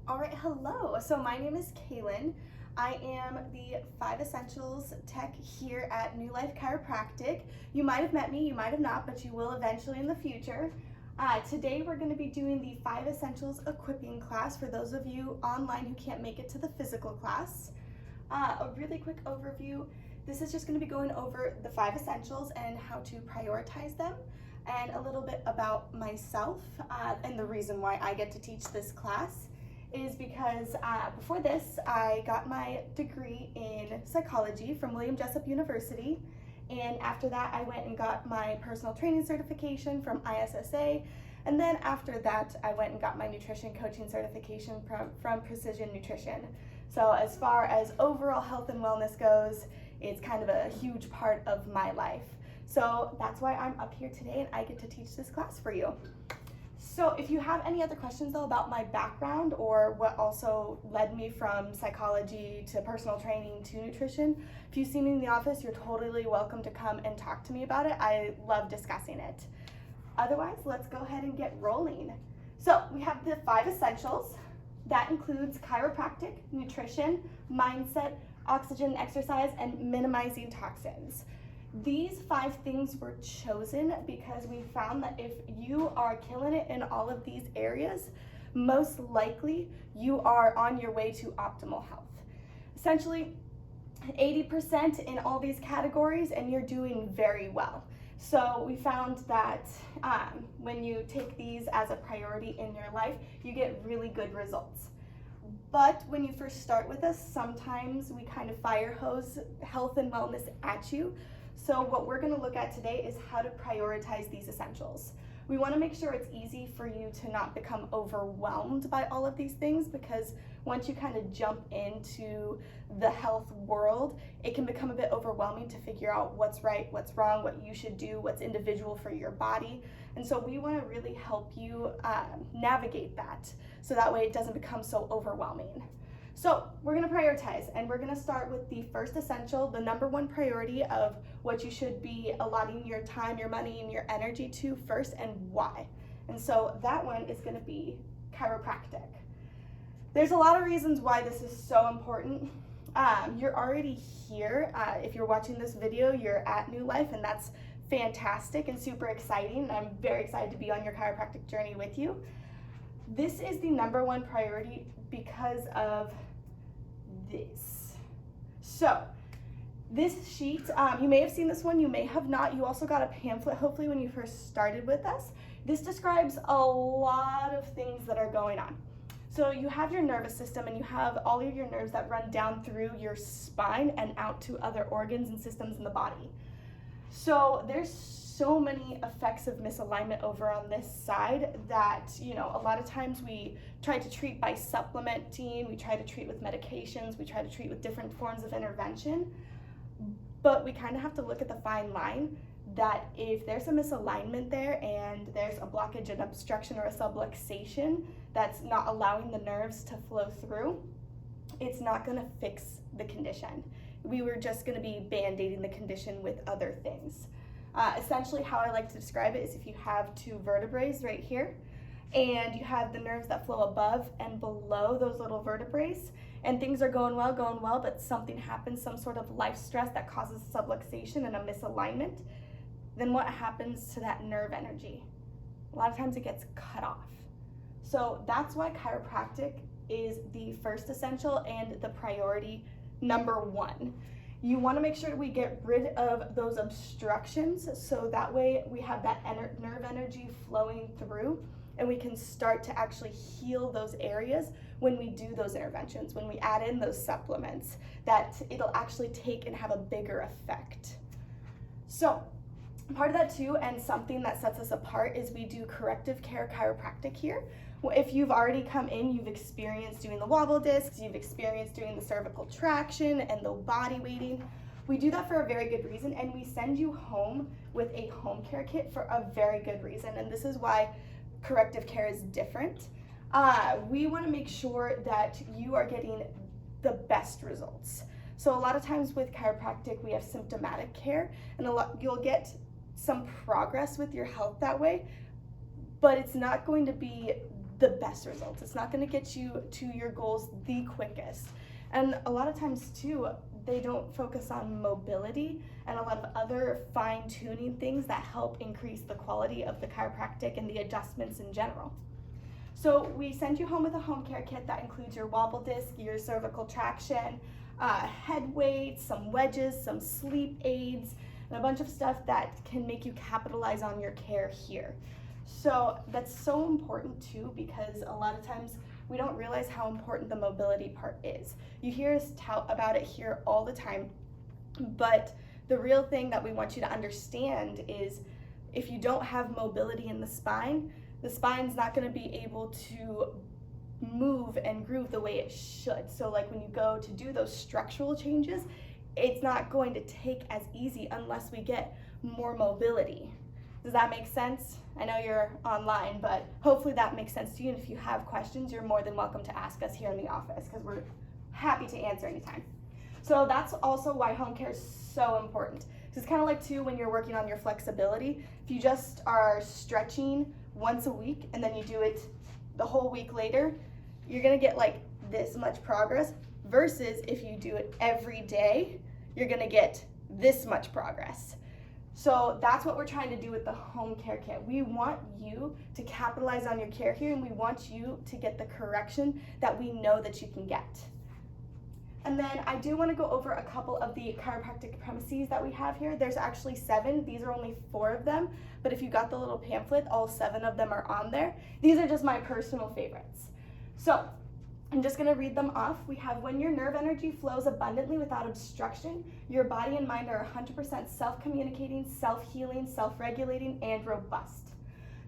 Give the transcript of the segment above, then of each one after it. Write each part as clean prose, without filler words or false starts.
All right, hello. So my name is Kaylin. I am the 5 Essentials Tech here at New Life Chiropractic. You might have met me, you might have not, but you will eventually in the future. Today we're going to be doing the 5 Essentials Equipping class for those of you online who can't make it to the physical class. A really quick overview. This is just going to be going over the 5 Essentials and how to prioritize them, and a little bit about myself and the reason why I get to teach this class is because before this I got my degree in psychology from William Jessup University, and after that I went and got my personal training certification from ISSA, and then after that I went and got my nutrition coaching certification from Precision Nutrition. So as far as overall health and wellness goes, it's kind of a huge part of my life. So that's why I'm up here today and I get to teach this class for you. So if you have any other questions though about my background or what also led me from psychology to personal training to nutrition, if you see me in the office, you're totally welcome to come and talk to me about it. I love discussing it. Otherwise, let's go ahead and get rolling. So we have the 5 essentials. That includes chiropractic, nutrition, mindset, oxygen, exercise, and minimizing toxins. These 5 things were chosen because we found that if you are killing it in all of these areas, most likely you are on your way to optimal health. Essentially, 80% in all these categories and you're doing very well. So we found that when you take these as a priority in your life, you get really good results. But when you first start with us, sometimes we kind of fire hose health and wellness at you. So what we're going to look at today is how to prioritize these essentials. We want to make sure it's easy for you to not become overwhelmed by all of these things, because once you kind of jump into the health world, it can become a bit overwhelming to figure out what's right, what's wrong, what you should do, what's individual for your body. And so we want to really help you navigate that, so that way it doesn't become so overwhelming. So we're going to prioritize, and we're going to start with the first essential, the number 1 priority of what you should be allotting your time, your money, and your energy to first, and why. And so that one is going to be chiropractic. There's a lot of reasons why this is so important. You're already here. If you're watching this video, you're at New Life, and that's fantastic and super exciting. I'm very excited to be on your chiropractic journey with you. This is the number 1 priority because of this. So this sheet, you may have seen this one, you may have not. You also got a pamphlet hopefully when you first started with us. This describes a lot of things that are going on. So you have your nervous system, and you have all of your nerves that run down through your spine and out to other organs and systems in the body. So there's so many effects of misalignment over on this side that, you know, a lot of times we try to treat by supplementing, we try to treat with medications, we try to treat with different forms of intervention, but we kind of have to look at the fine line that if there's a misalignment there and there's a blockage, an obstruction, or a subluxation that's not allowing the nerves to flow through, it's not going to fix the condition. We were just going to be band-aiding the condition with other things. Essentially, how I like to describe it is if you have 2 vertebrae right here, and you have the nerves that flow above and below those little vertebrae, and things are going well, but something happens, some sort of life stress that causes subluxation and a misalignment, then what happens to that nerve energy? A lot of times it gets cut off. So that's why chiropractic is the first essential and the priority number 1. You want to make sure that we get rid of those obstructions, so that way we have that nerve energy flowing through, and we can start to actually heal those areas when we do those interventions, when we add in those supplements, that it'll actually take and have a bigger effect. So part of that too, and something that sets us apart, is we do Corrective Care chiropractic here. Well, if you've already come in, you've experienced doing the wobble discs, you've experienced doing the cervical traction and the body weighting. We do that for a very good reason, and we send you home with a home care kit for a very good reason, and this is why Corrective Care is different. We want to make sure that you are getting the best results. So a lot of times with chiropractic, we have symptomatic care, and you'll get some progress with your health that way, but it's not going to be the best results. It's not going to get you to your goals the quickest. And a lot of times too, they don't focus on mobility and a lot of other fine-tuning things that help increase the quality of the chiropractic and the adjustments in general. So we send you home with a home care kit that includes your wobble disc, your cervical traction, head weights, some wedges, some sleep aids, and a bunch of stuff that can make you capitalize on your care here. So that's so important too, because a lot of times we don't realize how important the mobility part is. You hear us tout about it here all the time, but the real thing that we want you to understand is if you don't have mobility in the spine's not going to be able to move and groove the way it should. So like when you go to do those structural changes, it's not going to take as easy unless we get more mobility. Does that make sense? I know you're online, but hopefully that makes sense to you. And if you have questions, you're more than welcome to ask us here in the office because we're happy to answer anytime. So that's also why home care is so important. It's kind of like too when you're working on your flexibility. If you just are stretching once a week and then you do it the whole week later, you're gonna get like this much progress versus if you do it every day, you're gonna get this much progress. So that's what we're trying to do with the home care kit. We want you to capitalize on your care here and we want you to get the correction that we know that you can get. And then I do want to go over a couple of the chiropractic premises that we have here. There's actually 7. These are only 4 of them, but if you got the little pamphlet, all 7 of them are on there. These are just my personal favorites. So I'm just going to read them off. We have when your nerve energy flows abundantly without obstruction, your body and mind are 100% self-communicating, self-healing, self-regulating, and robust.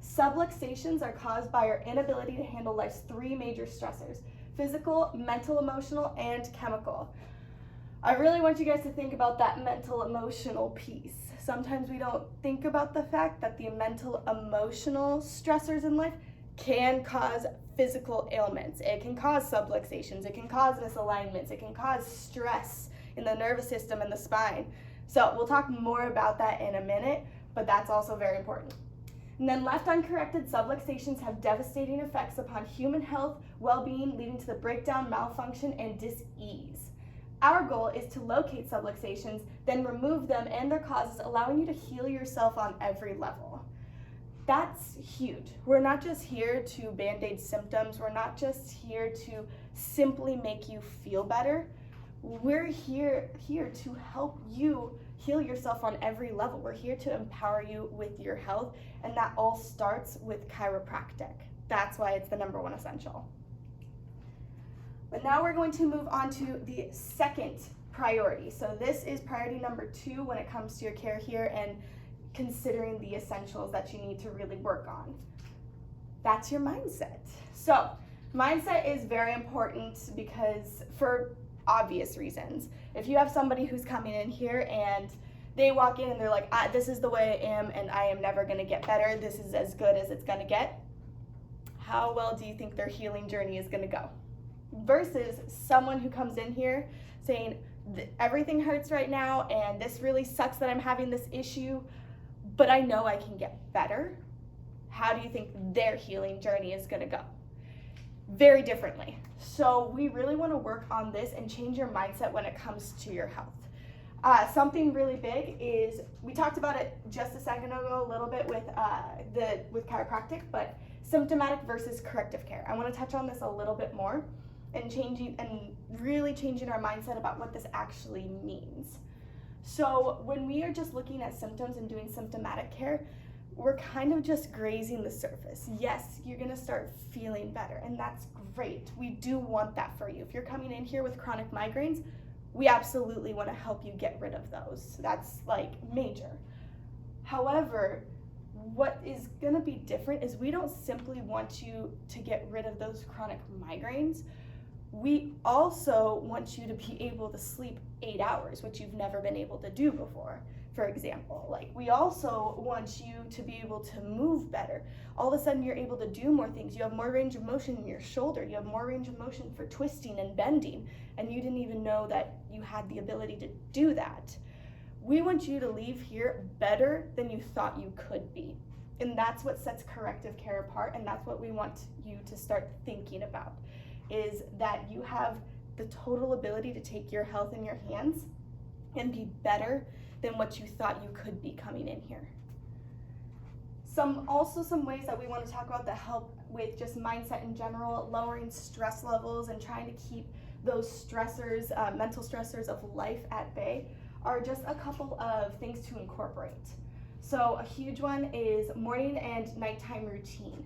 Subluxations are caused by our inability to handle life's 3 major stressors: physical, mental, emotional, and chemical. I really want you guys to think about that mental, emotional piece. Sometimes we don't think about the fact that the mental, emotional stressors in life can cause physical ailments. It can cause subluxations, it can cause misalignments, it can cause stress in the nervous system and the spine. So we'll talk more about that in a minute, but that's also very important. And then left uncorrected, subluxations have devastating effects upon human health, well-being, leading to the breakdown, malfunction, and dis-ease. Our goal is to locate subluxations, then remove them and their causes, allowing you to heal yourself on every level. That's huge. We're not just here to band-aid symptoms. We're not just here to simply make you feel better. We're here to help you heal yourself on every level. We're here to empower you with your health, and that all starts with chiropractic. That's why it's the #1 essential. But now we're going to move on to the second priority. So this is priority #2 when it comes to your care here and considering the essentials that you need to really work on. That's your mindset. So mindset is very important because for obvious reasons. If you have somebody who's coming in here and they walk in and they're like, this is the way I am and I am never gonna get better, this is as good as it's gonna get, how well do you think their healing journey is gonna go? Versus someone who comes in here saying, everything hurts right now and this really sucks that I'm having this issue, but I know I can get better. How do you think their healing journey is gonna go? Very differently. So we really wanna work on this and change your mindset when it comes to your health. Something really big is, we talked about it just a second ago a little bit with chiropractic, but symptomatic versus corrective care. I wanna touch on this a little bit more and really changing our mindset about what this actually means. So when we are just looking at symptoms and doing symptomatic care, we're kind of just grazing the surface. Yes, you're gonna start feeling better, and that's great. We do want that for you. If you're coming in here with chronic migraines, we absolutely wanna help you get rid of those. That's like major. However, what is gonna be different is we don't simply want you to get rid of those chronic migraines. We also want you to be able to sleep 8 hours, which you've never been able to do before, for example. Like, we also want you to be able to move better. All of a sudden, you're able to do more things. You have more range of motion in your shoulder. You have more range of motion for twisting and bending, and you didn't even know that you had the ability to do that. We want you to leave here better than you thought you could be. And that's what sets corrective care apart, and that's what we want you to start thinking about, is that you have the total ability to take your health in your hands and be better than what you thought you could be coming in here. Some ways that we want to talk about that help with just mindset in general, lowering stress levels and trying to keep those stressors, mental stressors of life at bay, are just a couple of things to incorporate. So a huge one is morning and nighttime routine.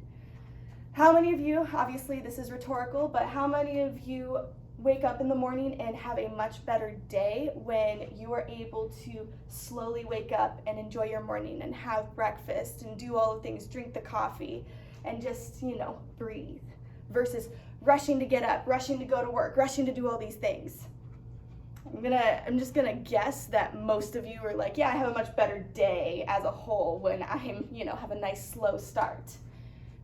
How many of you, obviously this is rhetorical, but how many of you wake up in the morning and have a much better day when you are able to slowly wake up and enjoy your morning and have breakfast and do all the things, drink the coffee and just, breathe, versus rushing to get up, rushing to go to work, rushing to do all these things? I'm just gonna guess that most of you are like, yeah, I have a much better day as a whole when I'm, have a nice slow start.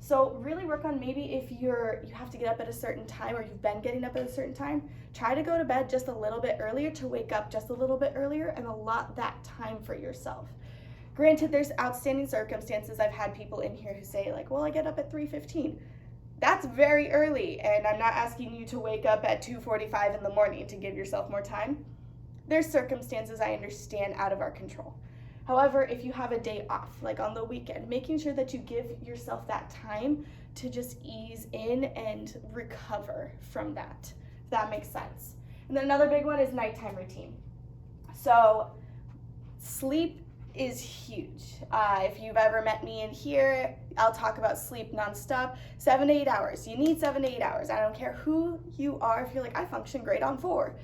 So really work on, maybe if you have to get up at a certain time, or you've been getting up at a certain time, try to go to bed just a little bit earlier to wake up just a little bit earlier and allot that time for yourself. Granted, there's outstanding circumstances. I've had people in here who say like, well, I get up at 3:15. That's very early, and I'm not asking you to wake up at 2:45 in the morning to give yourself more time. There's circumstances I understand out of our control. However, if you have a day off, like on the weekend, making sure that you give yourself that time to just ease in and recover from that, if that makes sense. And then another big one is nighttime routine. So sleep is huge. If you've ever met me in here, I'll talk about sleep nonstop. 7 to 8 hours. You need 7 to 8 hours. I don't care who you are. If you're like, I function great on 4.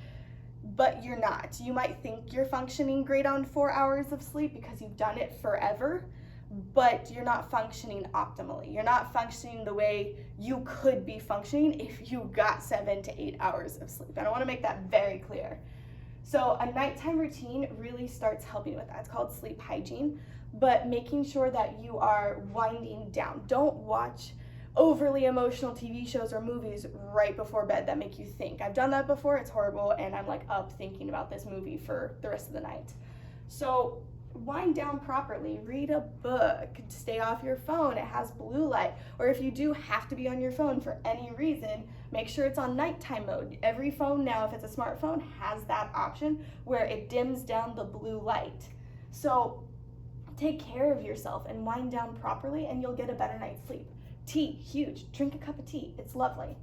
But you're not. You might think you're functioning great on 4 hours of sleep because you've done it forever, but you're not functioning optimally. You're not functioning the way you could be functioning if you got 7 to 8 hours of sleep. And I want to make that very clear. So a nighttime routine really starts helping with that. It's called sleep hygiene, but making sure that you are winding down. Don't watch overly emotional TV shows or movies right before bed that make you think. I've done that before, it's horrible, and I'm like up thinking about this movie for the rest of the night. So wind down properly, read a book, stay off your phone, it has blue light, or if you do have to be on your phone for any reason, make sure it's on nighttime mode. Every phone now, if it's a smartphone, has that option where it dims down the blue light. So take care of yourself and wind down properly, and you'll get a better night's sleep. Tea, huge. Drink a cup of tea. It's lovely.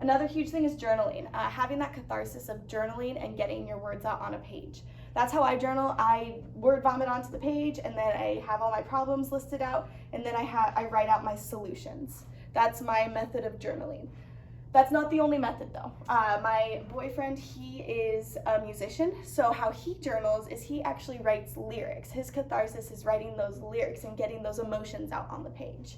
Another huge thing is journaling. Having that catharsis of journaling and getting your words out on a page. That's how I journal. I word vomit onto the page, and then I have all my problems listed out, and then I write out my solutions. That's my method of journaling. That's not the only method though. My boyfriend, he is a musician, so how he journals is he actually writes lyrics. His catharsis is writing those lyrics and getting those emotions out on the page.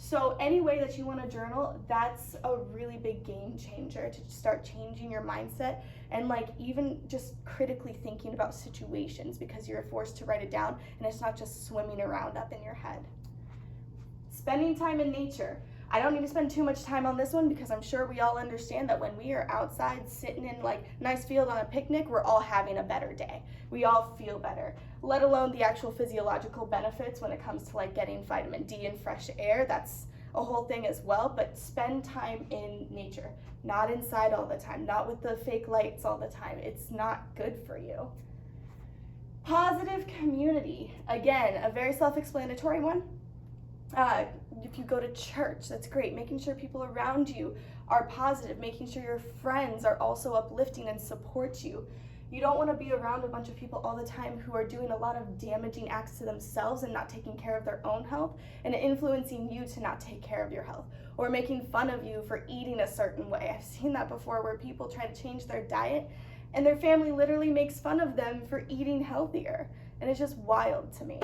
So any way that you want to journal, that's a really big game changer to start changing your mindset and like even just critically thinking about situations, because you're forced to write it down and it's not just swimming around up in your head. Spending time in nature. I don't need to spend too much time on this one because I'm sure we all understand that when we are outside sitting in like nice field on a picnic, we're all having a better day. We all feel better, let alone the actual physiological benefits when it comes to like getting vitamin D and fresh air. That's a whole thing as well, but spend time in nature, not inside all the time, not with the fake lights all the time. It's not good for you. Positive community. Again, a very self-explanatory one. If you go to church, that's great. Making sure people around you are positive, making sure your friends are also uplifting and support you. You don't want to be around a bunch of people all the time who are doing a lot of damaging acts to themselves and not taking care of their own health and influencing you to not take care of your health, or making fun of you for eating a certain way. I've seen that before where people try to change their diet and their family literally makes fun of them for eating healthier, and it's just wild to me.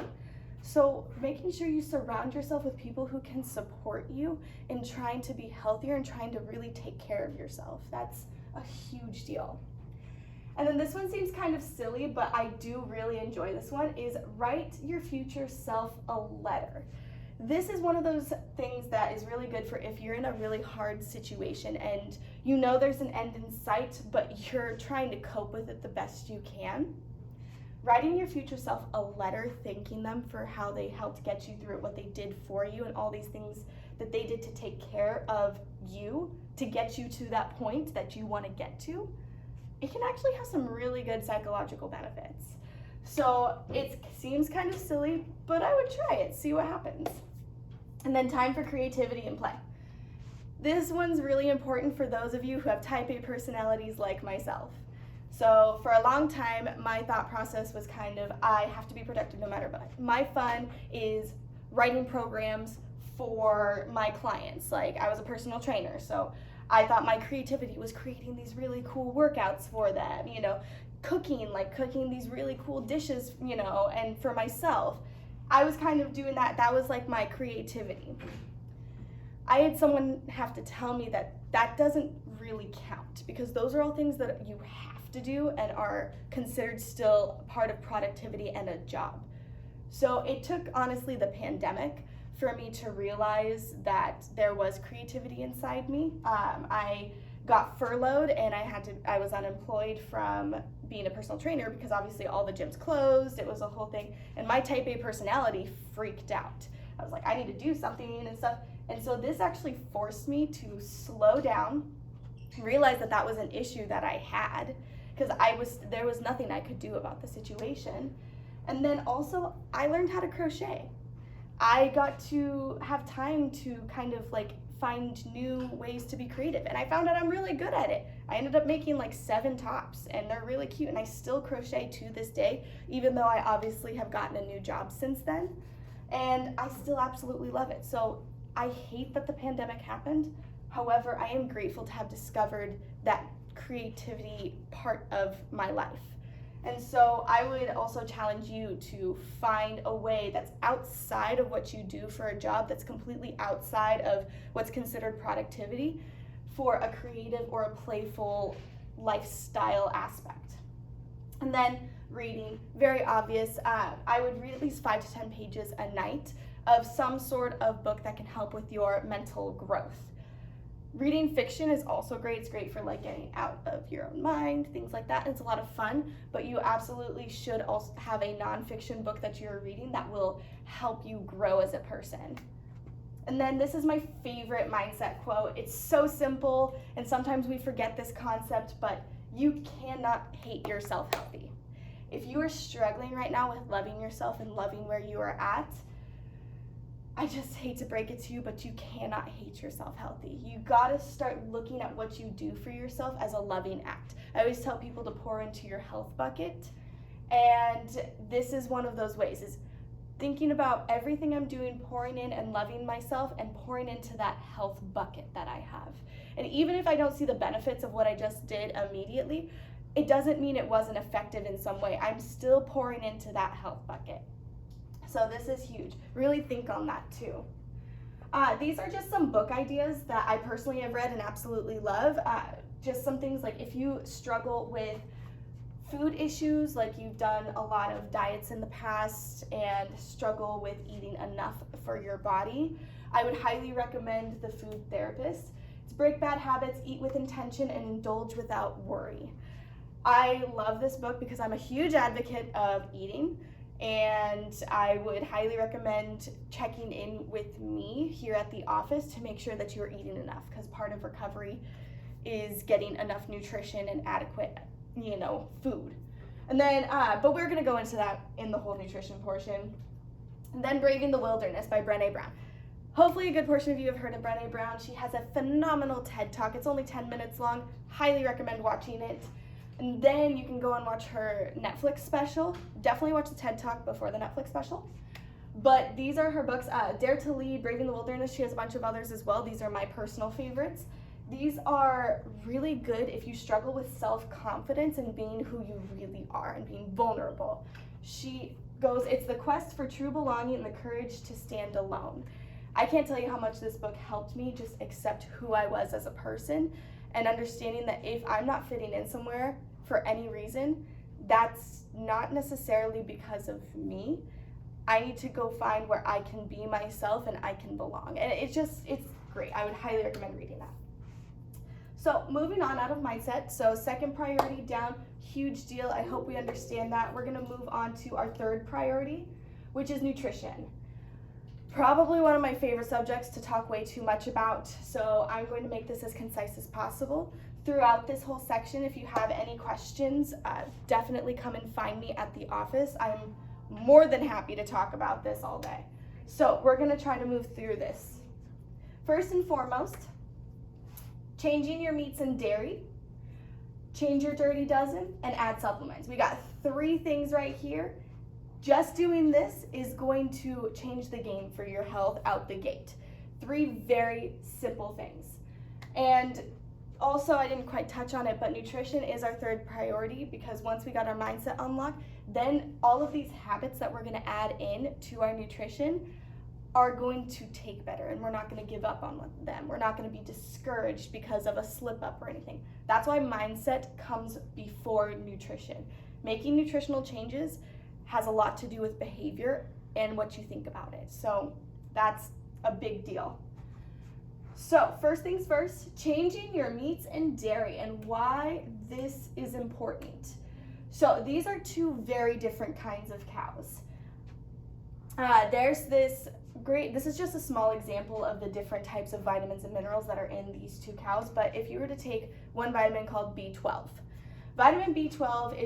So making sure you surround yourself with people who can support you in trying to be healthier and trying to really take care of yourself. That's a huge deal. And then this one seems kind of silly, but I do really enjoy this one, is write your future self a letter. This is one of those things that is really good for if you're in a really hard situation and you know there's an end in sight, but you're trying to cope with it the best you can. writing your future self a letter thanking them for how they helped get you through it, what they did for you, and all these things that they did to take care of you to get you to that point that you want to get to, it can actually have some really good psychological benefits. So it seems kind of silly, but I would try it, see what happens. And then time for creativity and play. This one's really important for those of you who have type A personalities like myself. So for a long time, my thought process was kind of, I have to be productive no matter what. My fun is writing programs for my clients. Like, I was a personal trainer, so I thought my creativity was creating these really cool workouts for them, you know, cooking these really cool dishes, you know, and for myself, I was kind of doing that. That was like my creativity. I had someone have to tell me that that doesn't really count, because those are all things that you have to do and are considered still part of productivity and a job. So it took, honestly, the pandemic for me to realize that there was creativity inside me. I got furloughed and I was unemployed from being a personal trainer because obviously all the gyms closed. It was a whole thing. And my type A personality freaked out. I was like, I need to do something and stuff. And so this actually forced me to slow down, realize that that was an issue that I had, because there was nothing I could do about the situation. And then also I learned how to crochet. I got to have time to kind of like find new ways to be creative, and I found out I'm really good at it. I ended up making like 7 tops, and they're really cute, and I still crochet to this day, even though I obviously have gotten a new job since then, and I still absolutely love it. So I hate that the pandemic happened. However, I am grateful to have discovered that creativity part of my life. And so I would also challenge you to find a way that's outside of what you do for a job, that's completely outside of what's considered productivity, for a creative or a playful lifestyle aspect. And then reading, very obvious. I would read at least 5 to 10 pages a night of some sort of book that can help with your mental growth. Reading fiction is also great. It's great for like getting out of your own mind, things like that. It's a lot of fun, but you absolutely should also have a nonfiction book that you're reading that will help you grow as a person. And then this is my favorite mindset quote. It's so simple, and sometimes we forget this concept, but you cannot hate yourself healthy. If you are struggling right now with loving yourself and loving where you are at, I just hate to break it to you, but you cannot hate yourself healthy. You gotta start looking at what you do for yourself as a loving act. I always tell people to pour into your health bucket, and this is one of those ways, is thinking about everything I'm doing, pouring in and loving myself, and pouring into that health bucket that I have. And even if I don't see the benefits of what I just did immediately, it doesn't mean it wasn't effective in some way. I'm still pouring into that health bucket. So this is huge. Really think on that too. These are just some book ideas that I personally have read and absolutely love. Just some things like, if you struggle with food issues, like you've done a lot of diets in the past and struggle with eating enough for your body, I would highly recommend The Food Therapist. It's Break Bad Habits, Eat with Intention, and Indulge Without Worry. I love this book because I'm a huge advocate of eating, and I would highly recommend checking in with me here at the office to make sure that you're eating enough, because part of recovery is getting enough nutrition and adequate, food. And then, but we're gonna go into that in the whole nutrition portion. And then Braving the Wilderness by Brené Brown. Hopefully a good portion of you have heard of Brené Brown. She has a phenomenal TED Talk. It's only 10 minutes long. Highly recommend watching it. And then you can go and watch her Netflix special. Definitely watch the TED Talk before the Netflix special. But these are her books. Dare to Lead, Braving the Wilderness. She has a bunch of others as well. These are my personal favorites. These are really good if you struggle with self-confidence and being who you really are and being vulnerable. She goes, it's the quest for true belonging and the courage to stand alone. I can't tell you how much this book helped me just accept who I was as a person, and understanding that if I'm not fitting in somewhere for any reason, that's not necessarily because of me. I need to go find where I can be myself and I can belong. And it's great. I would highly recommend reading that. So moving on out of mindset, so second priority down, huge deal. I hope we understand that. We're gonna move on to our third priority, which is nutrition. Probably one of my favorite subjects to talk way too much about, so I'm going to make this as concise as possible. Throughout this whole section, if you have any questions, definitely come and find me at the office. I'm more than happy to talk about this all day. So we're gonna try to move through this. First and foremost, changing your meats and dairy, change your dirty dozen, and add supplements. We got 3 things right here. Just doing this is going to change the game for your health out the gate. 3 very simple things. And also, I didn't quite touch on it, but nutrition is our third priority, because once we got our mindset unlocked, then all of these habits that we're gonna add in to our nutrition are going to take better, and we're not gonna give up on them. We're not gonna be discouraged because of a slip up or anything. That's why mindset comes before nutrition. Making nutritional changes has a lot to do with behavior and what you think about it. So that's a big deal. So first things first, changing your meats and dairy, and why this is important. So these are 2 very different kinds of cows. There's this this is just a small example of the different types of vitamins and minerals that are in these 2 cows, but if you were to take one vitamin called B12, vitamin B12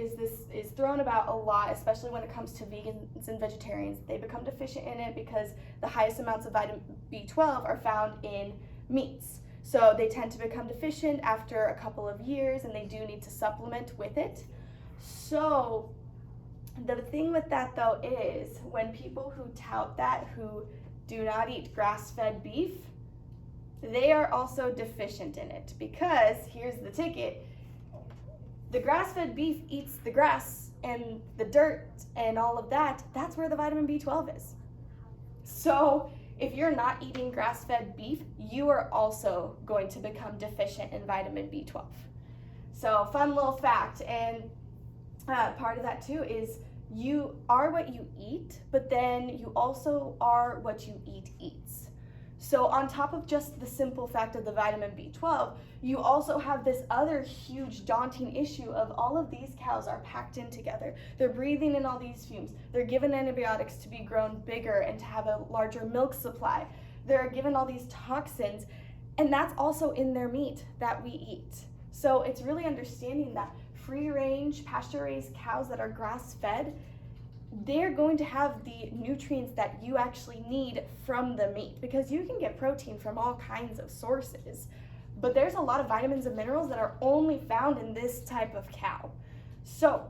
is thrown about a lot, especially when it comes to vegans and vegetarians. They become deficient in it because the highest amounts of vitamin B12 are found in meats. So they tend to become deficient after a couple of years, and they do need to supplement with it. So the thing with that though is, when people who tout that, who do not eat grass-fed beef, they are also deficient in it, because here's the ticket. The grass-fed beef eats the grass and the dirt and all of that. That's where the vitamin B12 is. So if you're not eating grass-fed beef, you are also going to become deficient in vitamin B12. So fun little fact. And part of that too is you are what you eat, but then you also are what you eat eats. So on top of just the simple fact of the vitamin B12, you also have this other huge daunting issue of all of these cows are packed in together. They're breathing in all these fumes. They're given antibiotics to be grown bigger and to have a larger milk supply. They're given all these toxins, and that's also in their meat that we eat. So it's really understanding that free-range, pasture-raised cows that are grass-fed, they're going to have the nutrients that you actually need from the meat, because you can get protein from all kinds of sources, but there's a lot of vitamins and minerals that are only found in this type of cow. So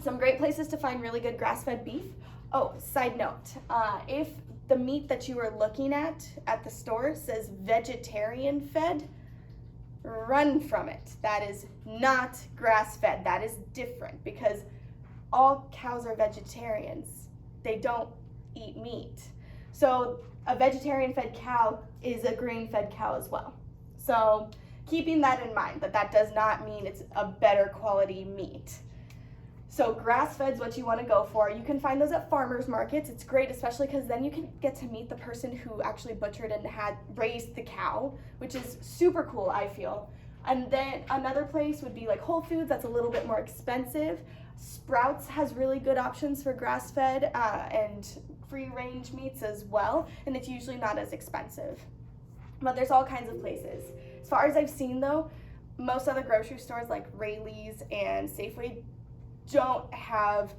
some great places to find really good grass-fed beef. Oh, side note, if the meat that you are looking at the store says vegetarian fed, run from it. That is not grass-fed. That is different, because all cows are vegetarians. They don't eat meat. So a vegetarian-fed cow is a grain-fed cow as well. So keeping that in mind, that does not mean it's a better quality meat. So grass-fed is what you want to go for. You can find those at farmers markets. It's great, especially because then you can get to meet the person who actually butchered and had raised the cow, which is super cool, I feel. And then another place would be like Whole Foods. That's a little bit more expensive. Sprouts has really good options for grass-fed and free-range meats as well, and it's usually not as expensive. But there's all kinds of places. As far as I've seen though, most other grocery stores like Rayleigh's and Safeway don't have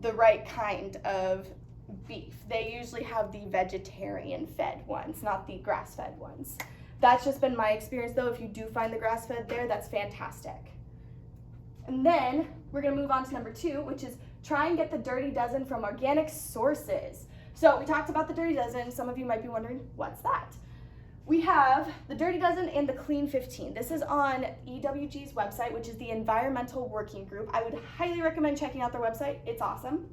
the right kind of beef. They usually have the vegetarian-fed ones, not the grass-fed ones. That's just been my experience though. If you do find the grass-fed there, that's fantastic. And then we're gonna move on to number 2, which is try and get the dirty dozen from organic sources. So we talked about the dirty dozen. Some of you might be wondering, what's that? We have the Dirty Dozen and the Clean 15. This is on EWG's website, which is the Environmental Working Group. I would highly recommend checking out their website. It's awesome.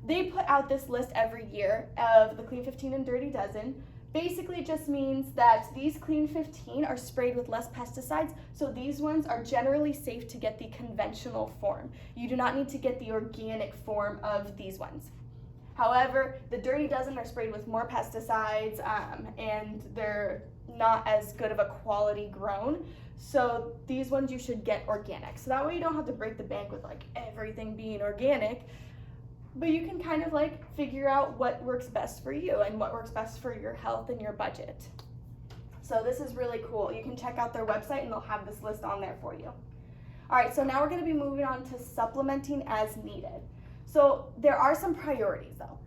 They put out this list every year of the Clean 15 and Dirty Dozen. Basically, it just means that these Clean 15 are sprayed with less pesticides, so these ones are generally safe to get the conventional form. You do not need to get the organic form of these ones. However, the dirty dozen are sprayed with more pesticides, and they're not as good of a quality grown. So these ones you should get organic. So that way you don't have to break the bank with like everything being organic, but you can kind of like figure out what works best for you and what works best for your health and your budget. So this is really cool. You can check out their website and they'll have this list on there for you. All right, so now we're gonna be moving on to supplementing as needed. So there are some priorities though.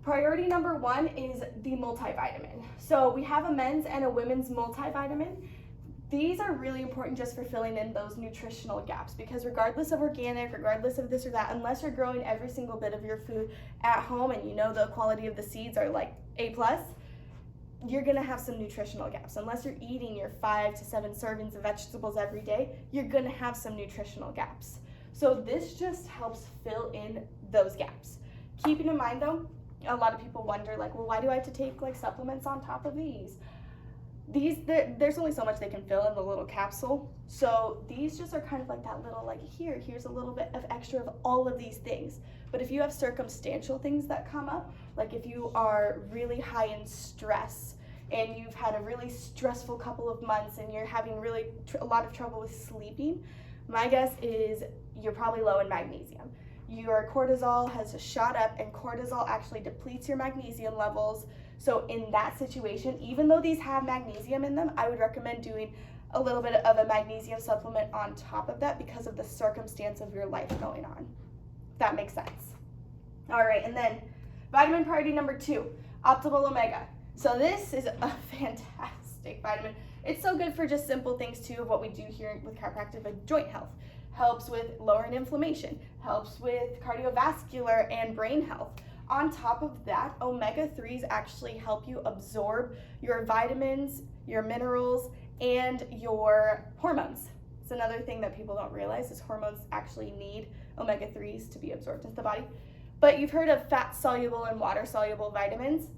Priority number 1 is the multivitamin. So we have a men's and a women's multivitamin. These are really important just for filling in those nutritional gaps, because regardless of organic, regardless of this or that, unless you're growing every single bit of your food at home and you know the quality of the seeds are like A+, you're gonna have some nutritional gaps. Unless you're eating your 5 to 7 servings of vegetables every day, you're gonna have some nutritional gaps. So this just helps fill in those gaps. Keeping in mind though, a lot of people wonder like, well, why do I have to take like supplements on top of these? There's only so much they can fill in the little capsule. So these just are kind of like that little like, here's a little bit of extra of all of these things. But if you have circumstantial things that come up, like if you are really high in stress and you've had a really stressful couple of months and you're having really a lot of trouble with sleeping, my guess is you're probably low in magnesium. Your cortisol has shot up, and cortisol actually depletes your magnesium levels. So in that situation, even though these have magnesium in them, I would recommend doing a little bit of a magnesium supplement on top of that because of the circumstance of your life going on. If that makes sense. All right, and then vitamin priority number 2, optimal omega. So this is a fantastic vitamin. It's so good for just simple things too of what we do here with chiropractic, like joint health. Helps with lowering inflammation, helps with cardiovascular and brain health. On top of that, omega-3s actually help you absorb your vitamins, your minerals, and your hormones. It's another thing that people don't realize is hormones actually need omega-3s to be absorbed into the body. But you've heard of fat-soluble and water-soluble vitamins.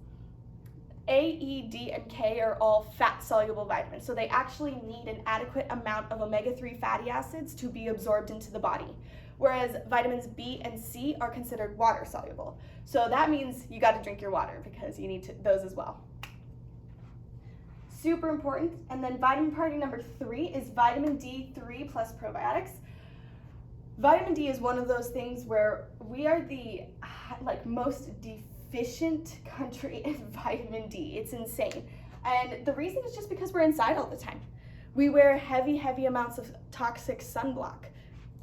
A, E, D, and K are all fat-soluble vitamins, so they actually need an adequate amount of omega-3 fatty acids to be absorbed into the body, whereas vitamins B and C are considered water-soluble. So that means you got to drink your water because you need those as well. Super important. And then vitamin priority number 3 is vitamin D3 plus probiotics. Vitamin D is one of those things where we are the most deficient country in vitamin D. It's insane. And the reason is just because we're inside all the time. We wear heavy amounts of toxic sunblock.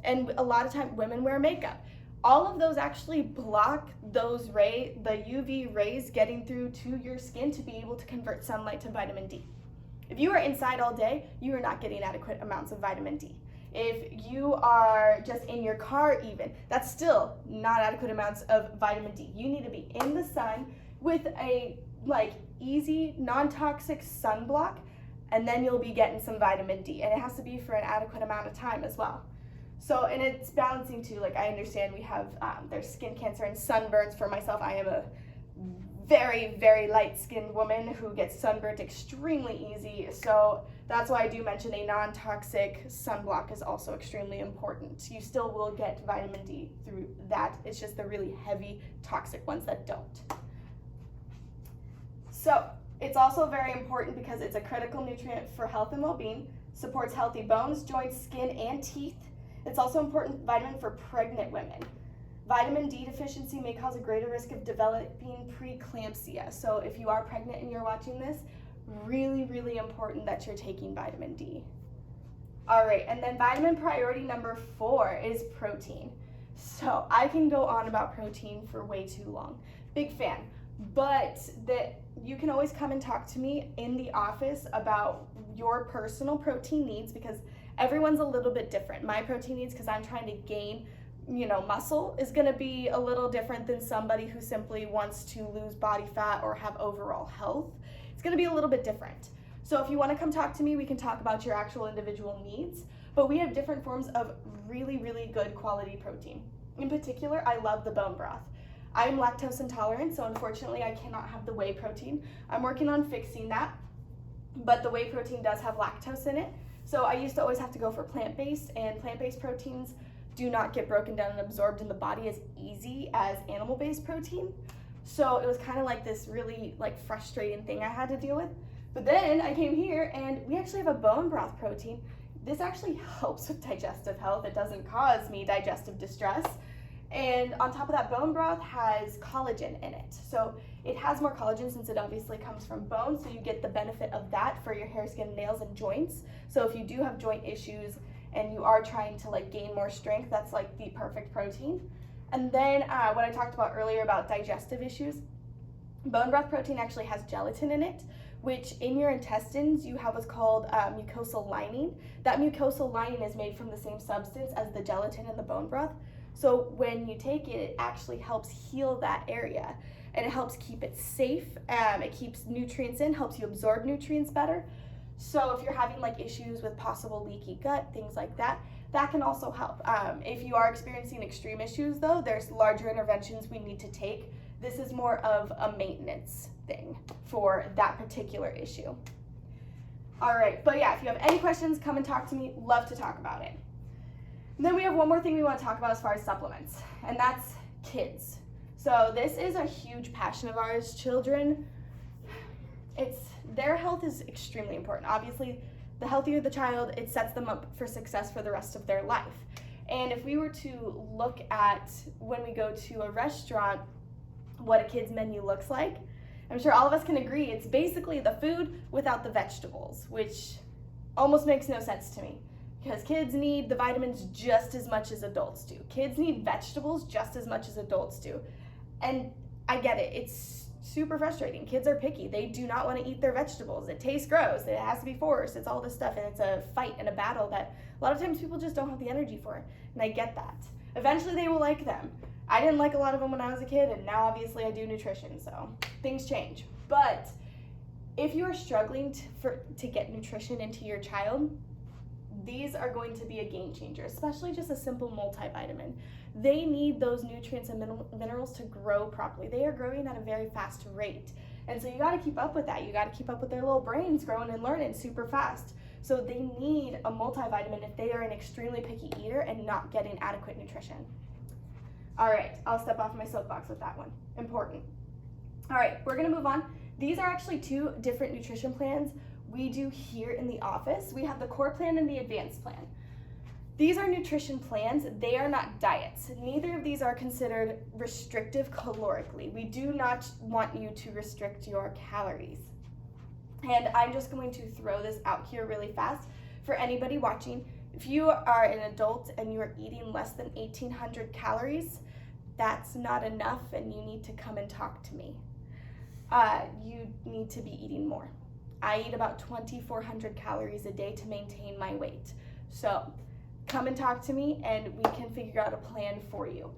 And a lot of time women wear makeup. All of those actually block those the UV rays getting through to your skin to be able to convert sunlight to vitamin D. If you are inside all day, you are not getting adequate amounts of vitamin D. If you are just in your car even, that's still not adequate amounts of vitamin D. You need to be in the sun with a easy, non-toxic sunblock, and then you'll be getting some vitamin D. And it has to be for an adequate amount of time as well. So, and it's balancing too. Like I understand we have, there's skin cancer and sunburns. For myself, I am a very light-skinned woman who gets sunburnt extremely easy. So that's why I do mention a non-toxic sunblock is also extremely important. You still will get vitamin D through that. It's just the really heavy toxic ones that don't. So it's also very important because it's a critical nutrient for health and well-being, supports healthy bones, joints, skin, and teeth. It's also important vitamin for pregnant women. Vitamin D deficiency may cause a greater risk of developing preeclampsia. So if you are pregnant and you're watching this, really important that you're taking vitamin D. All right, and then vitamin priority number 4 is protein. So I can go on about protein for way too long. Big fan. But you can always come and talk to me in the office about your personal protein needs because everyone's a little bit different. My protein needs, because I'm trying to gain muscle, is going to be a little different than somebody who simply wants to lose body fat or have overall health. It's going to be a little bit different. So if you want to come talk to me, we can talk about your actual individual needs, but we have different forms of really good quality protein. In particular, I love the bone broth. I'm lactose intolerant, so unfortunately I cannot have the whey protein. I'm working on fixing that, but the whey protein does have lactose in it. So I used to always have to go for plant-based, and plant-based proteins do not get broken down and absorbed in the body as easy as animal-based protein. So it was kind of like this really like frustrating thing I had to deal with. But then I came here and we actually have a bone broth protein. This actually helps with digestive health. It doesn't cause me digestive distress. And on top of that, bone broth has collagen in it. So it has more collagen since it obviously comes from bone, so you get the benefit of that for your hair, skin, nails, and joints. So if you do have joint issues and you are trying to like gain more strength, that's like the perfect protein. And then what I talked about earlier about digestive issues, bone broth protein actually has gelatin in it, which in your intestines you have what's called mucosal lining. That mucosal lining is made from the same substance as the gelatin in the bone broth. So when you take it, it actually helps heal that area and it helps keep it safe. It keeps nutrients in, helps you absorb nutrients better. So if you're having like issues with possible leaky gut, things like that, that can also help. If you are experiencing extreme issues though, there's larger interventions we need to take. This is more of a maintenance thing for that particular issue. All right, but yeah, if you have any questions, come and talk to me. Love to talk about it. And then we have one more thing we want to talk about as far as supplements, and that's kids. So this is a huge passion of ours. Children, their health is extremely important. Obviously, the healthier the child, it sets them up for success for the rest of their life. And if we were to look at when we go to a restaurant, what a kid's menu looks like, I'm sure all of us can agree it's basically the food without the vegetables, which almost makes no sense to me. Because kids need the vitamins just as much as adults do. Kids need vegetables just as much as adults do. And I get it, it's super frustrating. Kids are picky. They do not want to eat their vegetables. It tastes gross. It has to be forced. It's all this stuff, and it's a fight and a battle that a lot of times people just don't have the energy for. And I get that. Eventually they will like them. I didn't like a lot of them when I was a kid, and now obviously I do nutrition, so things change. But if you are struggling to get nutrition into your child, these are going to be a game changer, especially just a simple multivitamin. They need those nutrients and minerals to grow properly. They are growing at a very fast rate. And so you got to keep up with that. You got to keep up with their little brains growing and learning super fast. So they need a multivitamin if they are an extremely picky eater and not getting adequate nutrition. All right, I'll step off my soapbox with that one. Important. All right, we're going to move on. These are actually two different nutrition plans we do here in the office. We have the core plan and the advanced plan. These are nutrition plans. They are not diets. Neither of these are considered restrictive calorically. We do not want you to restrict your calories. And I'm just going to throw this out here really fast for anybody watching. If you are an adult and you are eating less than 1,800 calories, that's not enough and you need to come and talk to me. You need to be eating more. I eat about 2,400 calories a day to maintain my weight. So come and talk to me and we can figure out a plan for you.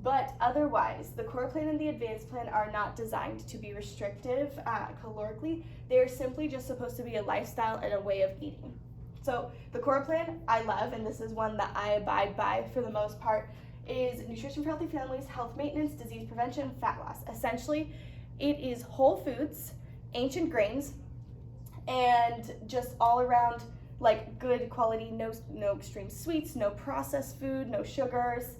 But otherwise, the core plan and the advanced plan are not designed to be restrictive calorically. They're simply just supposed to be a lifestyle and a way of eating. So the core plan I love, and this is one that I abide by for the most part, is nutrition for healthy families, health maintenance, disease prevention, fat loss. Essentially, it is whole foods, ancient grains, and just all around like good quality, no extreme sweets, no processed food, no sugars.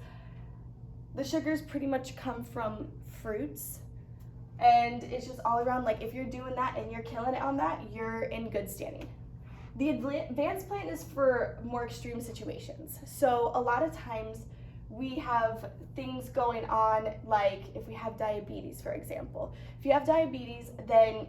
The sugars pretty much come from fruits, and it's just all around, like if you're doing that and you're killing it on that, you're in good standing. The advanced plan is for more extreme situations. So a lot of times we have things going on, like if we have diabetes, for example. If you have diabetes, then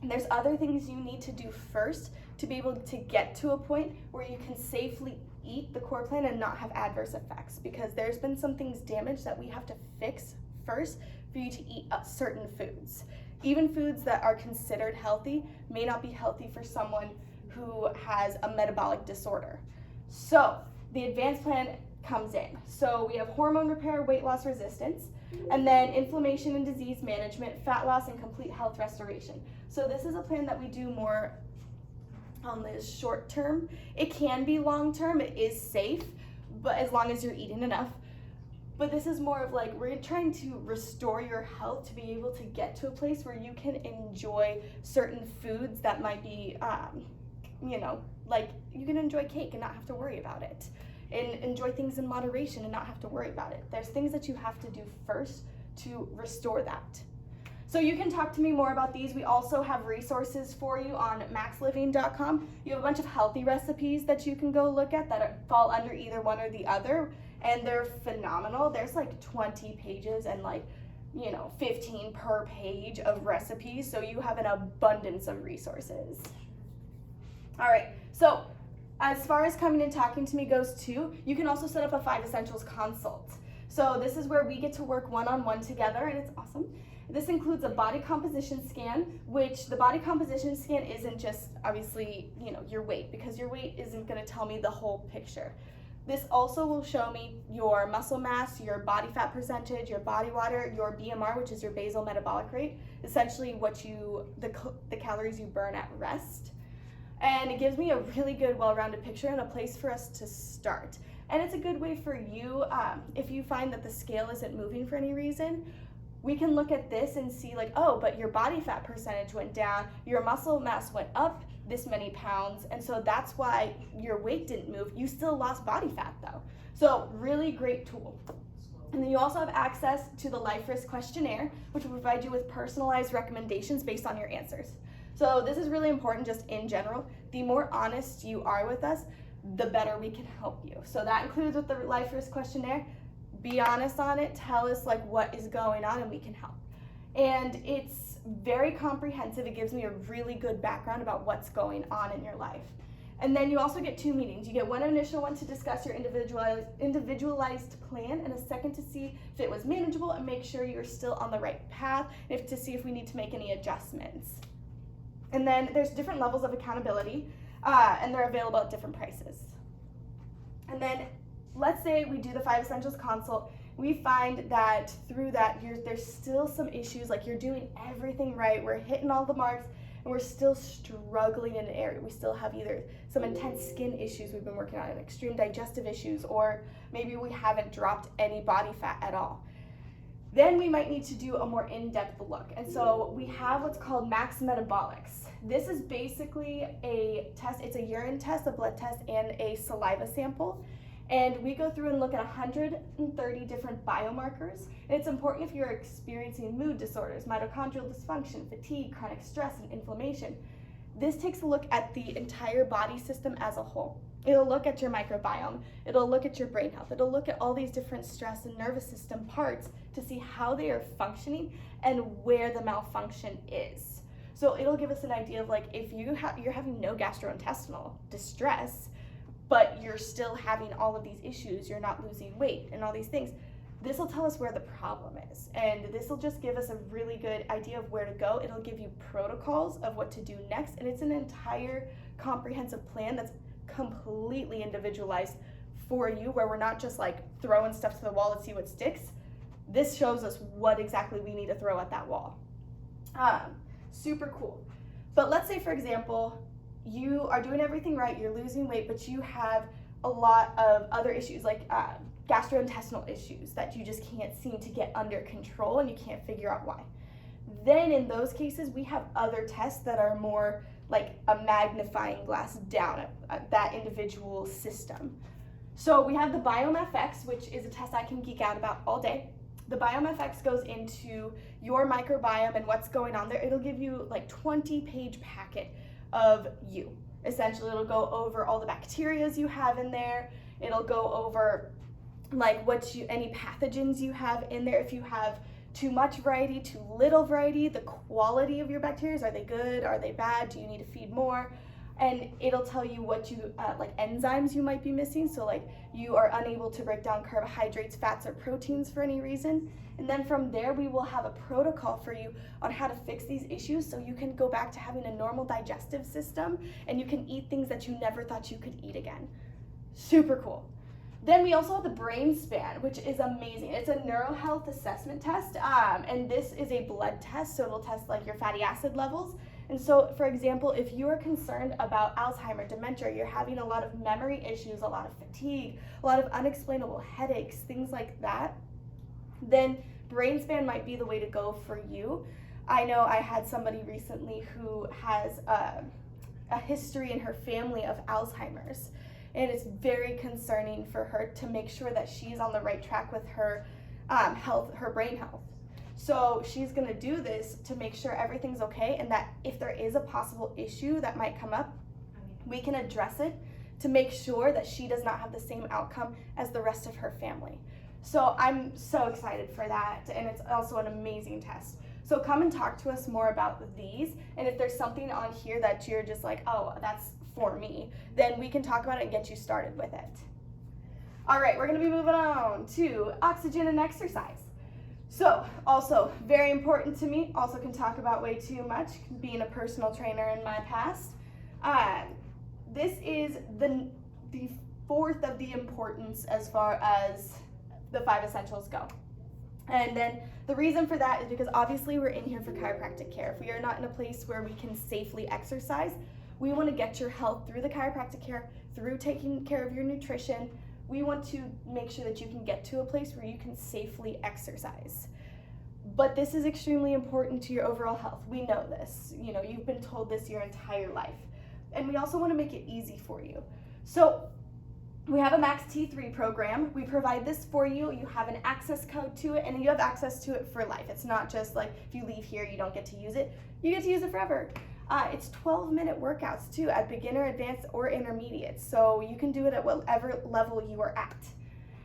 there's other things you need to do first to be able to get to a point where you can safely eat the core plan and not have adverse effects, because there's been some things damaged that we have to fix first for you to eat certain foods. Even foods that are considered healthy may not be healthy for someone who has a metabolic disorder. So the advanced plan comes in. So we have hormone repair, weight loss resistance, and then inflammation and disease management, fat loss, and complete health restoration. So this is a plan that we do more on the short term. It can be long term, it is safe, but as long as you're eating enough. But this is more of like, we're trying to restore your health to be able to get to a place where you can enjoy certain foods that might be, like you can enjoy cake and not have to worry about it. And enjoy things in moderation and not have to worry about it. There's things that you have to do first to restore that. So you can talk to me more about these. We also have resources for you on maxliving.com. You have a bunch of healthy recipes that you can go look at that fall under either one or the other, and they're phenomenal. There's like 20 pages and 15 per page of recipes, so you have an abundance of resources. All right, so as far as coming and talking to me goes too, you can also set up a 5 Essentials consult. So this is where we get to work one-on-one together, and it's awesome. This includes a body composition scan, which the body composition scan isn't just obviously, your weight, because your weight isn't going to tell me the whole picture. This also will show me your muscle mass, your body fat percentage, your body water, your BMR, which is your basal metabolic rate, essentially the calories you burn at rest. And it gives me a really good, well-rounded picture and a place for us to start. And it's a good way for you, if you find that the scale isn't moving for any reason, we can look at this and see oh, but your body fat percentage went down, your muscle mass went up this many pounds, and so that's why your weight didn't move. You still lost body fat though. So really great tool. And then you also have access to the life risk questionnaire, which will provide you with personalized recommendations based on your answers. So this is really important just in general. The more honest you are with us, the better we can help you. So that includes with the life risk questionnaire. Be honest on it, tell us what is going on, and we can help. And it's very comprehensive. It gives me a really good background about what's going on in your life. And then you also get 2 meetings. You get one initial one to discuss your individualized plan, and a second to see if it was manageable and make sure you're still on the right path, and to see if we need to make any adjustments. And then there's different levels of accountability, and they're available at different prices. And then let's say we do the 5 Essentials consult. We find that through that there's still some issues, you're doing everything right, we're hitting all the marks, and we're still struggling in an area. We still have either some intense skin issues we've been working on, and extreme digestive issues, or maybe we haven't dropped any body fat at all. Then we might need to do a more in-depth look. And so we have what's called max metabolics. This is basically a test. It's a urine test, a blood test, and a saliva sample. And we go through and look at 130 different biomarkers. And it's important if you're experiencing mood disorders, mitochondrial dysfunction, fatigue, chronic stress, and inflammation. This takes a look at the entire body system as a whole. It'll look at your microbiome. It'll look at your brain health. It'll look at all these different stress and nervous system parts to see how they are functioning and where the malfunction is. So it'll give us an idea of if you're having no gastrointestinal distress, but you're still having all of these issues, you're not losing weight and all these things, this will tell us where the problem is. And this will just give us a really good idea of where to go. It'll give you protocols of what to do next. And it's an entire comprehensive plan that's completely individualized for you, where we're not just throwing stuff to the wall and see what sticks. This shows us what exactly we need to throw at that wall. Super cool. But let's say, for example, you are doing everything right, you're losing weight, but you have a lot of other issues gastrointestinal issues that you just can't seem to get under control, and you can't figure out why. Then in those cases, we have other tests that are more like a magnifying glass down at that individual system. So we have the BiomeFX, which is a test I can geek out about all day. The BiomeFX goes into your microbiome and what's going on there. It'll give you 20-page packet of you. Essentially, it'll go over all the bacteria you have in there. It'll go over any pathogens you have in there. If you have too much variety, too little variety, the quality of your bacteria, are they good, are they bad, do you need to feed more? And it'll tell you what enzymes you might be missing. So you are unable to break down carbohydrates, fats, or proteins for any reason. And then from there, we will have a protocol for you on how to fix these issues so you can go back to having a normal digestive system and you can eat things that you never thought you could eat again. Super cool. Then we also have the brain span, which is amazing. It's a neurohealth assessment test, and this is a blood test, so it'll test your fatty acid levels. And so, for example, if you are concerned about Alzheimer's, dementia, you're having a lot of memory issues, a lot of fatigue, a lot of unexplainable headaches, things like that, then brain span might be the way to go for you. I know I had somebody recently who has a history in her family of Alzheimer's, and it's very concerning for her to make sure that she's on the right track with her health, her brain health. So she's gonna do this to make sure everything's okay, and that if there is a possible issue that might come up, we can address it to make sure that she does not have the same outcome as the rest of her family. So I'm so excited for that, and it's also an amazing test. So come and talk to us more about these, and if there's something on here that you're just like, oh, that's for me, then we can talk about it and get you started with it. All right, we're gonna be moving on to oxygen and exercise. So also very important to me, also can talk about way too much, being a personal trainer in my past. This is the fourth of the importance as far as the 5 essentials go. And then the reason for that is because obviously we're in here for chiropractic care. If we are not in a place where we can safely exercise, we want to get your health through the chiropractic care, through taking care of your nutrition. We want to make sure that you can get to a place where you can safely exercise. But this is extremely important to your overall health. We know this. You know, you've been told this your entire life. And we also want to make it easy for you. So we have a Max T3 program. We provide this for you. You have an access code to it, and you have access to it for life. It's not just like if you leave here, you don't get to use it. You get to use it forever. It's 12-minute workouts too at beginner, advanced, or intermediate. So you can do it at whatever level you are at.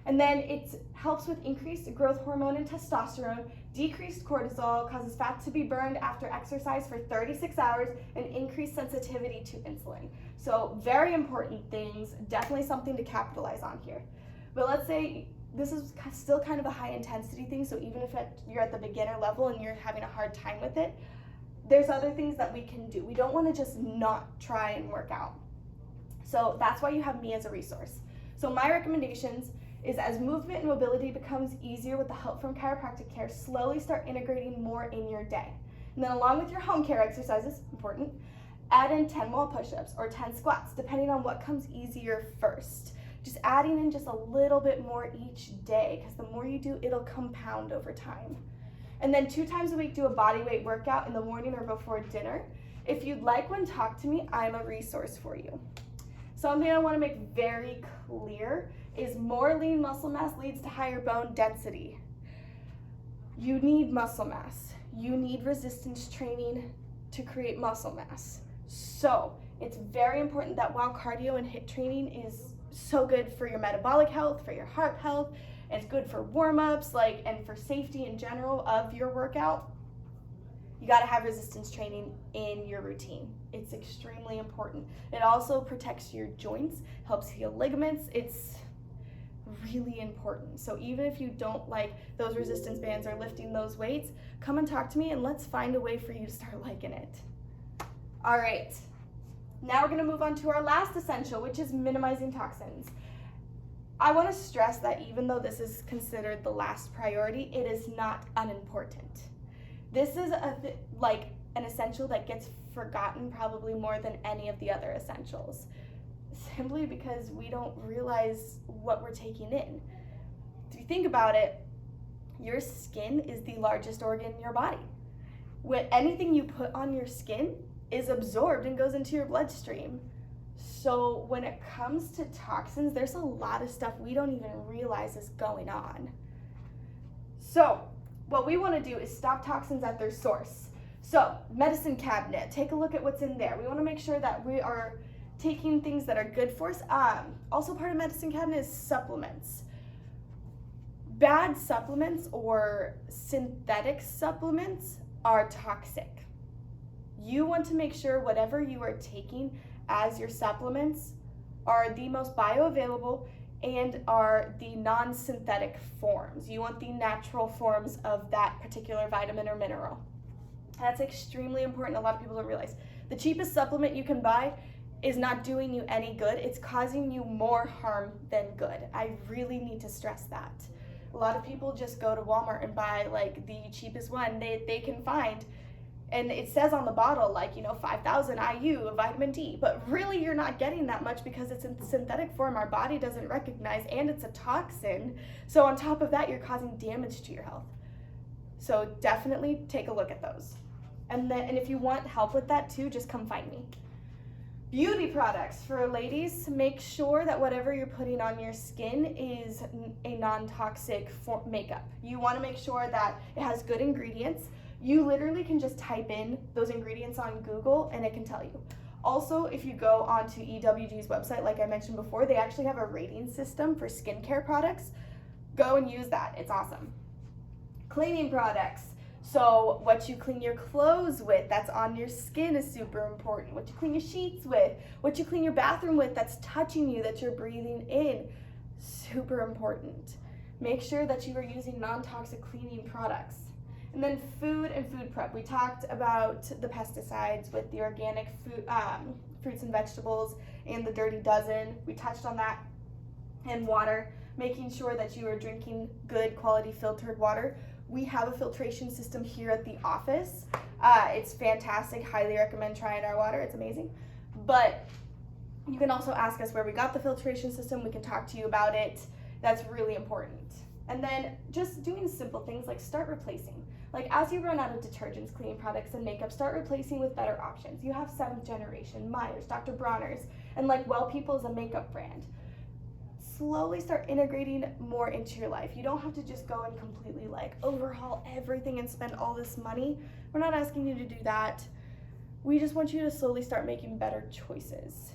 And then it helps with increased growth hormone and testosterone, decreased cortisol, causes fat to be burned after exercise for 36 hours, and increased sensitivity to insulin. So very important things, definitely something to capitalize on here. But let's say this is still kind of a high intensity thing, so even if you're at the beginner level and you're having a hard time with it, there's other things that we can do. We don't want to just not try and work out. So that's why you have me as a resource. So my recommendations is as movement and mobility becomes easier with the help from chiropractic care, slowly start integrating more in your day. And then along with your home care exercises, important, add in 10 wall push-ups or 10 squats, depending on what comes easier first. Just adding in just a little bit more each day, because the more you do, it'll compound over time. And then 2 times a week, do a body weight workout in the morning or before dinner. If you'd like one, talk to me. I'm a resource for you. Something I want to make very clear is more lean muscle mass leads to higher bone density. You need muscle mass. You need resistance training to create muscle mass. So it's very important that while cardio and HIIT training is so good for your metabolic health, for your heart health, and it's good for warm-ups, and for safety in general of your workout, you gotta have resistance training in your routine. It's extremely important. It also protects your joints, helps heal ligaments. It's really important. So even if you don't like those resistance bands or lifting those weights, come and talk to me and let's find a way for you to start liking it. All right, now we're gonna move on to our last essential, which is minimizing toxins. I wanna stress that even though this is considered the last priority, it is not unimportant. This is an essential that gets forgotten probably more than any of the other essentials, simply because we don't realize what we're taking in. If you think about it, your skin is the largest organ in your body. Anything you put on your skin is absorbed and goes into your bloodstream. So when it comes to toxins, there's a lot of stuff we don't even realize is going on. So what we want to do is stop toxins at their source. So medicine cabinet, take a look at what's in there. We want to make sure that we are taking things that are good for us. Also part of medicine cabinet is supplements. Bad supplements or synthetic supplements are toxic. You want to make sure whatever you are taking as your supplements are the most bioavailable and are the non-synthetic forms. You want the natural forms of that particular vitamin or mineral. That's extremely important. A lot of people don't realize. The cheapest supplement you can buy is not doing you any good. It's causing you more harm than good. I really need to stress that. A lot of people just go to Walmart and buy the cheapest one they can find. And it says on the bottle 5,000 IU of vitamin D, but really you're not getting that much because it's in synthetic form our body doesn't recognize, and it's a toxin. So on top of that, you're causing damage to your health. So definitely take a look at those. And if you want help with that too, just come find me. Beauty products for ladies, make sure that whatever you're putting on your skin is a non-toxic makeup. You want to make sure that it has good ingredients. You literally can just type in those ingredients on Google and it can tell you. Also, if you go onto EWG's website, like I mentioned before, they actually have a rating system for skincare products. Go and use that, it's awesome. Cleaning products. So what you clean your clothes with that's on your skin is super important. What you clean your sheets with, what you clean your bathroom with that's touching you, that you're breathing in, super important. Make sure that you are using non-toxic cleaning products. And then food and food prep. We talked about the pesticides with the organic food, fruits and vegetables and the Dirty Dozen. We touched on that. And water, making sure that you are drinking good quality filtered water. We have a filtration system here at the office. It's fantastic. Highly recommend trying our water. It's amazing. But you can also ask us where we got the filtration system. We can talk to you about it. That's really important. And then just doing simple things like start replacing. Like as you run out of detergents, cleaning products, and makeup, start replacing with better options. You have 7th Generation, Myers, Dr. Bronner's, and like Well People is a makeup brand. Slowly start integrating more into your life. You don't have to just go and completely like overhaul everything and spend all this money. We're not asking you to do that. We just want you to slowly start making better choices.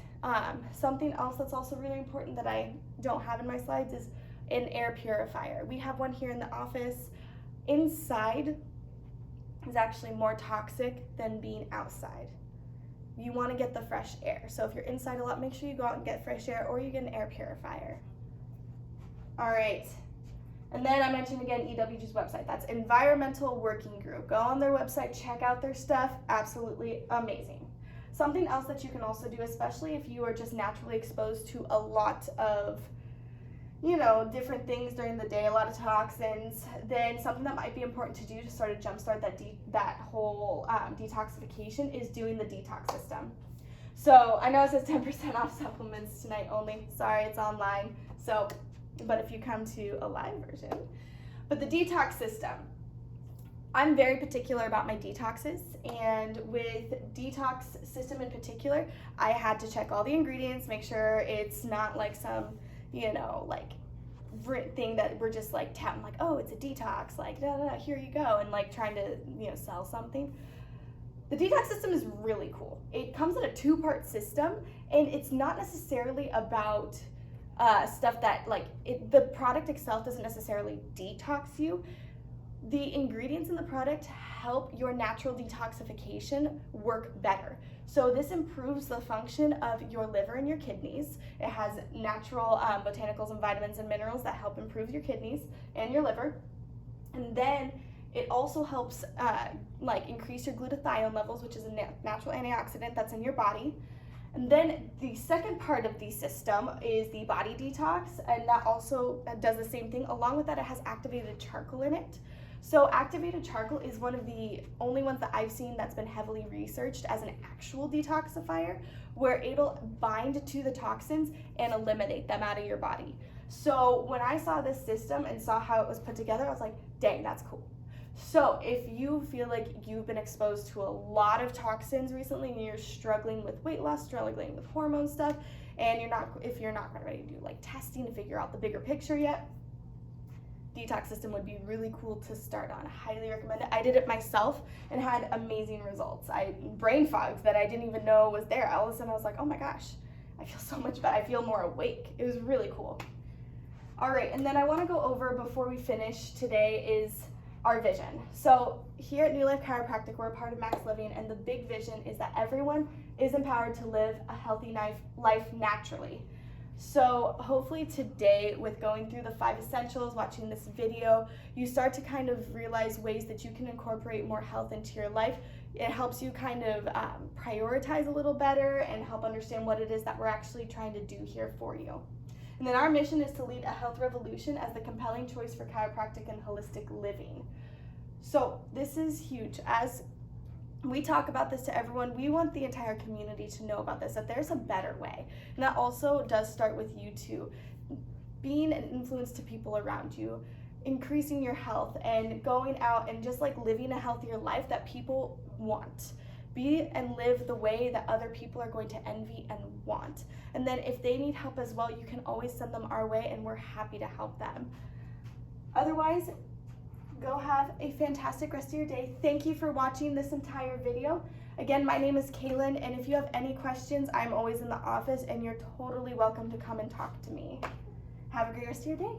Something else that's also really important that I don't have in my slides is an air purifier. We have one here in the office. Inside is actually more toxic than being outside. You want to get the fresh air. So if you're inside a lot, make sure you go out and get fresh air or you get an air purifier. All right. And then I mentioned again EWG's website. That's Environmental Working Group. Go on their website, check out their stuff. Absolutely amazing. Something else that you can also do, especially if you are just naturally exposed to a lot of different things during the day, a lot of toxins, then something that might be important to do to sort of jumpstart that whole detoxification is doing the detox system. So I know it says 10% off supplements tonight only. Sorry, it's online. So, but if you come to a live version. But the detox system, I'm very particular about my detoxes, and with detox system in particular, I had to check all the ingredients, make sure it's not like some like thing that we're just like touting like, oh, it's a detox, like here you go, and like trying to sell something. The detox system is really cool. It comes in a 2-part system, and it's not necessarily about stuff that the product itself doesn't necessarily detox you. The ingredients in the product help your natural detoxification work better. So this improves the function of your liver and your kidneys. It has natural botanicals and vitamins and minerals that help improve your kidneys and your liver. And then it also helps increase your glutathione levels, which is a natural antioxidant that's in your body. And then the second part of the system is the body detox, and that also does the same thing. Along with that, it has activated charcoal in it. So activated charcoal is one of the only ones that I've seen that's been heavily researched as an actual detoxifier, where it'll bind to the toxins and eliminate them out of your body. So when I saw this system and saw how it was put together, I was like, dang, that's cool. So if you feel like you've been exposed to a lot of toxins recently and you're struggling with weight loss, struggling with hormone stuff, and if you're not ready to do like testing to figure out the bigger picture yet, detox system would be really cool to start on. I highly recommend it. I did it myself and had amazing results. I brain fogged that I didn't even know was there. All of a sudden I was like, oh my gosh, I feel so much better. I feel more awake. It was really cool. All right, and then I want to go over before we finish today is our vision. So here at New Life Chiropractic, we're a part of Max Living, and the big vision is that everyone is empowered to live a healthy life naturally. So hopefully today, with going through the 5 essentials, watching this video, you start to kind of realize ways that you can incorporate more health into your life. It helps you kind of prioritize a little better and help understand what it is that we're actually trying to do here for you. And then our mission is to lead a health revolution as the compelling choice for chiropractic and holistic living. So this is huge. As we talk about this to everyone, we want the entire community to know about this, that there's a better way. And that also does start with you too. Being an influence to people around you, increasing your health, and going out and just like living a healthier life that people want. Be and live the way that other people are going to envy and want. And then if they need help as well, you can always send them our way and we're happy to help them. Otherwise, go have a fantastic rest of your day. Thank you for watching this entire video. Again, my name is Kaylin, and if you have any questions, I'm always in the office and you're totally welcome to come and talk to me. Have a great rest of your day.